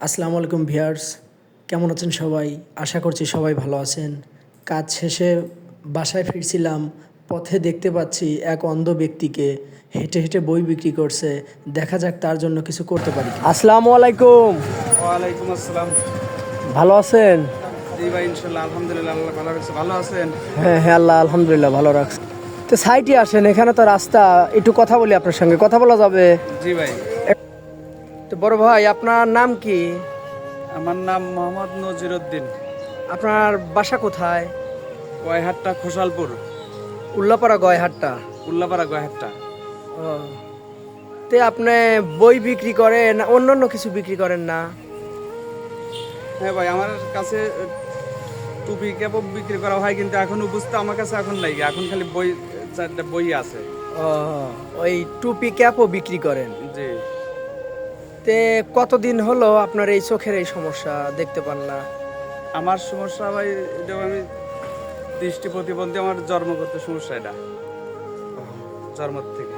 আসসালামু আলাইকুম ভিউয়ার্স, কেমন আছেন সবাই? আশা করছি সবাই ভালো আছেন। কাজ শেষে বাসায় ফিরছিলাম, পথে দেখতে পাচ্ছি এক অন্ধ ব্যক্তিকে হেঁটে হেঁটে বই বিক্রি করছে। দেখা যাক তার জন্য কিছু করতে পারি কিনা। আসসালামু আলাইকুম। ওয়ালাইকুম আসসালাম। ভালো আছেন? জি ভাই, ইনশাল্লাহ আলহামদুলিল্লাহ, আল্লাহ ভালো রাখছে। ভালো আছেন? হ্যাঁ হ্যাঁ, আল্লাহ আলহামদুলিল্লাহ ভালো রাখছে। তো সাইটে আসেন, এখানে তো রাস্তা, একটু কথা বলি আপনার সঙ্গে। কথা বলা যাবে? জি ভাই, তো বড় ভাই, আপনার নাম কি? আমার নাম মোহাম্মদ নজিরউদ্দিন। আপনার বাসা কোথায়? গয়হাট্টা, খোসালপুর। উল্লাপাড়া গয়হাট্টা। উল্লাপাড়া, গয়হাট্টা। ও, তে আপনি বই বিক্রি করেন, অন্য অন্য কিছু বিক্রি করেন না? হ্যাঁ ভাই, আমার কাছে টুপি ক্যাপও বিক্রি করা হয়, কিন্তু এখন উপস্থিত আমার কাছে এখন নাই। এখন খালি বই, 4টা বই আছে। ও, ওই টুপি ক্যাপও বিক্রি করেন? জি, তে কতদিন হলো আপনার এই চোখের এই সমস্যা, দেখতে পান না? আমার সমস্যা ভাই, এটা আমি দৃষ্টি প্রতিবন্ধী। আমার জন্মগত সমস্যা এটা, জন্ম থেকে।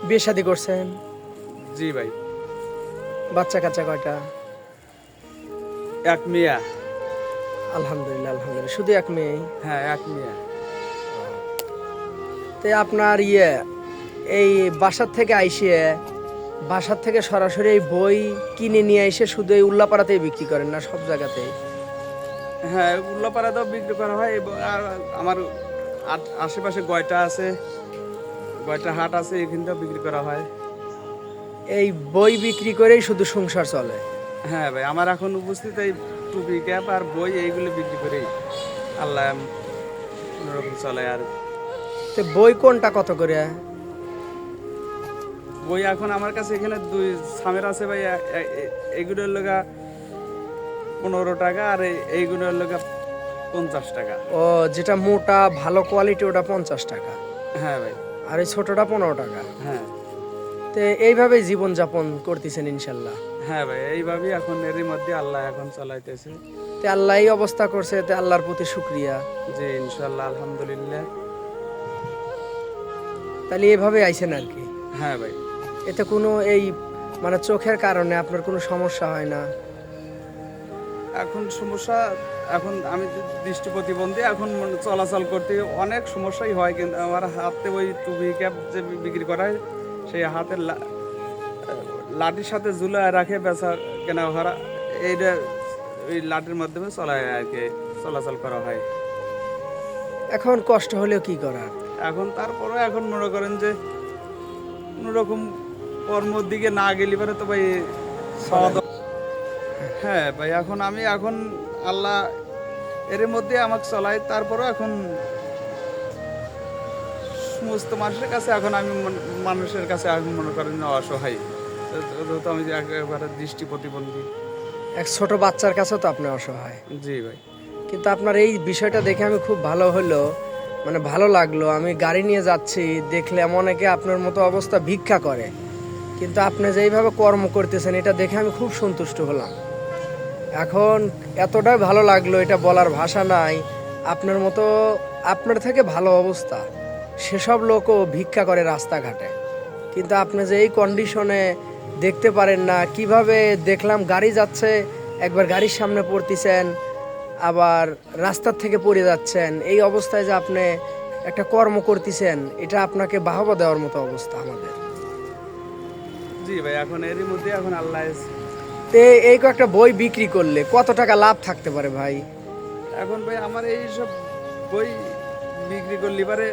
বিয়ে শাদী করছেন? জি ভাই, বাচ্চা কাচ্চা কয়টা? এক মিয়া। আলহামদুলিল্লাহ আলহামদুলিল্লাহ, শুধু এক মেয়ে? হ্যাঁ, এক মিয়া। তে আপনার এই বাসার থেকে আইসে, বাসার থেকে সরাসরি এই বই কিনে নিয়ে এসে শুধু এই উল্লাপাড়াতেই বিক্রি করেন না সব জায়গাতেই? হ্যাঁ, উল্লাপাড়াতেও বিক্রি করা হয়, আর আমার আশেপাশে গয়টা আছে, গয়টা হাট আছে, এখানটাও বিক্রি করা হয়। এই বই বিক্রি করেই শুধু সংসার চলে? হ্যাঁ ভাই, আমার এখন উপস্থিত এই টুপি ক্যাপ আর বই, এইগুলো বিক্রি করেই আল্লাহ কোনোরকম চলে। আর তো বই কোনটা কত করে? বই এখন আমার কাছে এখানে 2 সামের আছে ভাই। এইগুলোর লগা 15 টাকা, আর এইগুলোর লগা 50 টাকা। ও, যেটা মোটা ভালো কোয়ালিটি ওটা 50 টাকা, হ্যাঁ ভাই। আর এই ছোটটা 15 টাকা? হ্যাঁ তো এইভাবেই জীবনযাপন করতেছেন ইনশাল্লাহ? হ্যাঁ ভাই, এইভাবেই এখন এরই মধ্যে আল্লাহ এখন চালাইতেছে। তে আল্লাহ এই অবস্থা করছে, তে আল্লাহর প্রতি শুক্রিয়া। জি, ইনশাল্লাহ আলহামদুলিল্লাহ। তাহলে এভাবে আইছেন আর কি? হ্যাঁ ভাই, এতে কোনো মানে চোখের কারণে আপনার কোনো সমস্যা হয় না? এখন সমস্যা, এখন আমি দৃষ্টি প্রতিবন্ধী, এখন চলাচল করতে অনেক সমস্যাই হয়, কিন্তু আমার হাতে ওই টুপি ক্যাপ যে বিক্রি করা হয়, সেই হাতের লাঠির সাথে ঝুলায় রাখে বেচা কেনা করা, এইটা ওই লাঠির মাধ্যমে চলায় আর কি, চলাচল করা হয়। এখন কষ্ট হলেও কি করার? এখন তারপরে এখন মনে করেন যে কোনোরকম কর্মর দিকে না গেলে পারে তো ভাই খাওয়া দাওয়া। হ্যাঁ ভাই, এখন আল্লাহ এর মধ্যে আমাকে চলাই, তারপরেও এখন সমস্ত মানুষের কাছে এখন আমি মানুষের কাছে এখন মনে করেন না অসহায়, যেহেতু আমি যে একেবারে দৃষ্টি প্রতিবন্ধী। এক ছোট বাচ্চার কাছেও তো আপনি অসহায়। জি ভাই। কিন্তু আপনার এই বিষয়টা দেখে আমি খুব ভালো হলো, মানে ভালো লাগলো। আমি গাড়ি নিয়ে যাচ্ছি, দেখলাম অনেকে আপনার মতো অবস্থা ভিক্ষা করে, কিন্তু আপনি যেইভাবে কর্ম করতেছেন এটা দেখে আমি খুব সন্তুষ্ট হলাম। এখন এতটাই ভালো লাগলো, এটা বলার ভাষা নাই। আপনার মতো, আপনার থেকে ভালো অবস্থা সেসব লোকও ভিক্ষা করে রাস্তাঘাটে, কিন্তু আপনি যে এই কন্ডিশনে দেখতে পারেন না। কিভাবে দেখলাম গাড়ি যাচ্ছে, একবার গাড়ির সামনে পড়তেছেন, আবার রাস্তার থেকে পড়ে যাচ্ছেন। এই অবস্থায় যে আপনি একটা কর্ম করতেছেন, এটা আপনাকে বাহবা দেওয়ার মতো অবস্থা আমাদের। জি ভাই, এখন এরই মধ্যে এখন আল্লাহ তে এই কয়েকটা বই বিক্রি করলে কত টাকা লাভ থাকতে পারে ভাই? এখন ভাই আমার এই সব বই বিক্রি করলে পারে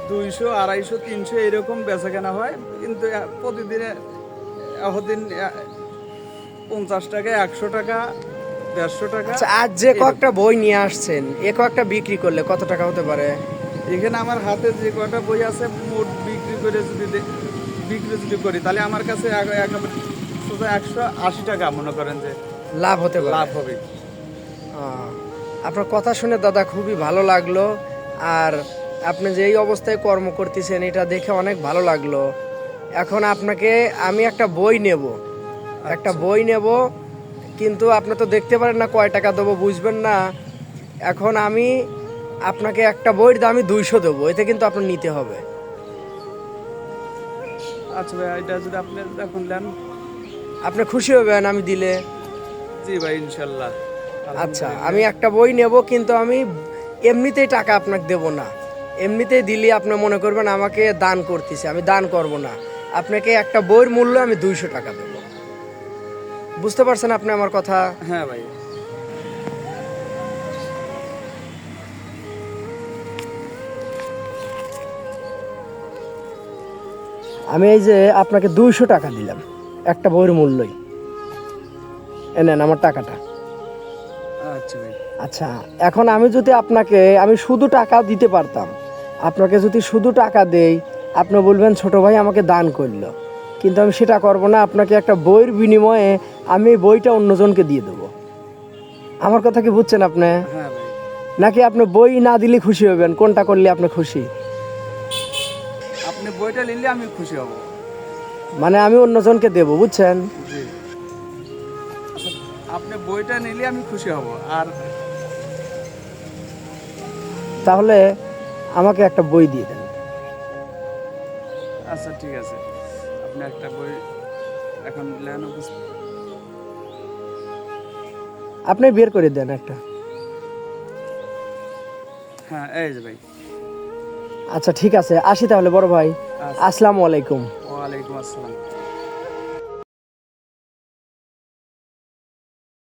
200, 250, 300 এরকম বেচা কেনা হয়, কিন্তু প্রতিদিনে দিন 50 টাকা, 100 টাকা, 150 টাকা। আচ্ছা, আজ যে কয়েকটা বই নিয়ে আসছেন, এ কয়েকটা বিক্রি করলে কত টাকা হতে পারে? এখানে আমার হাতে যে কয়টা বই আছে, মোট বিক্রি করে যদি করি, তাহলে আমার কাছে একেবারে সোজা 180 টাকা মনে করেন যে লাভ হতে পারে? লাভ হবে। আহ, আপনার কথা শুনে দাদা খুবই ভালো লাগলো। আর আপনি যেই অবস্থায় কর্ম করতেছেন এটা দেখে অনেক ভালো লাগলো। এখন আপনাকে আমি একটা বই নেব, একটা বই নেব, কিন্তু আপনি তো দেখতে পারেন না কয় টাকা দেবো, বুঝবেন না। এখন আমি আপনাকে একটা বইয়ের দামই 200 দেবো, এতে কিন্তু আপনার নিতে হবে। আচ্ছা ভাই, এটা যদি আপনি এখন নেন আপনি খুশি হবেন আমি দিলে? জি ভাই, ইনশাল্লাহ। আচ্ছা, আমি একটা বই নেব, কিন্তু আমি এমনিতেই টাকা আপনাকে দেব না। এমনিতেই দিলে আপনি মনে করবেন আমাকে দান করতেছে, আমি দান করব না। আপনাকে একটা বইয়ের মূল্য আমি 200 টাকা দেব। বুঝতে পারছেন আপনি আমার কথা? হ্যাঁ ভাই। আমি এই যে আপনাকে 200 টাকা দিলাম একটা বইয়ের মূল্যই। এ নেন আমার টাকাটা। আচ্ছা ভাই। আচ্ছা, এখন আমি যদি আপনাকে আমি শুধু টাকা দিতে পারতাম, আপনাকে যদি শুধু টাকা দেই, আপনি বলবেন ছোট ভাই আমাকে দান করলো, কিন্তু আমি সেটা করব না। আপনাকে একটা বইয়ের বিনিময়ে আমি এই বইটা অন্যজনকে দিয়ে দেবো। আমার কথা কি বুঝছেন আপনি? হ্যাঁ ভাই। নাকি আপনি বই না দিলে খুশি হবেন? কোনটা করলে আপনি খুশি? আপনি বইটা নিলে আমি খুশি হব। মানে আমি অন্যজনকে দেবো, বুঝছেন? জি। আচ্ছা, আপনি বইটা নিলে আমি খুশি হব। আর তাহলে আমাকে একটা বই দিয়ে দেন। আচ্ছা ঠিক আছে, আপনি একটা বই এখন নেন। আপনি বের করে দেন একটা। হ্যাঁ, এই যে ভাই। আচ্ছা ঠিক আছে, আসি তাহলে বড় ভাই। আচ্ছা। আসসালামু আলাইকুম। ওয়ালাইকুম আসসালাম।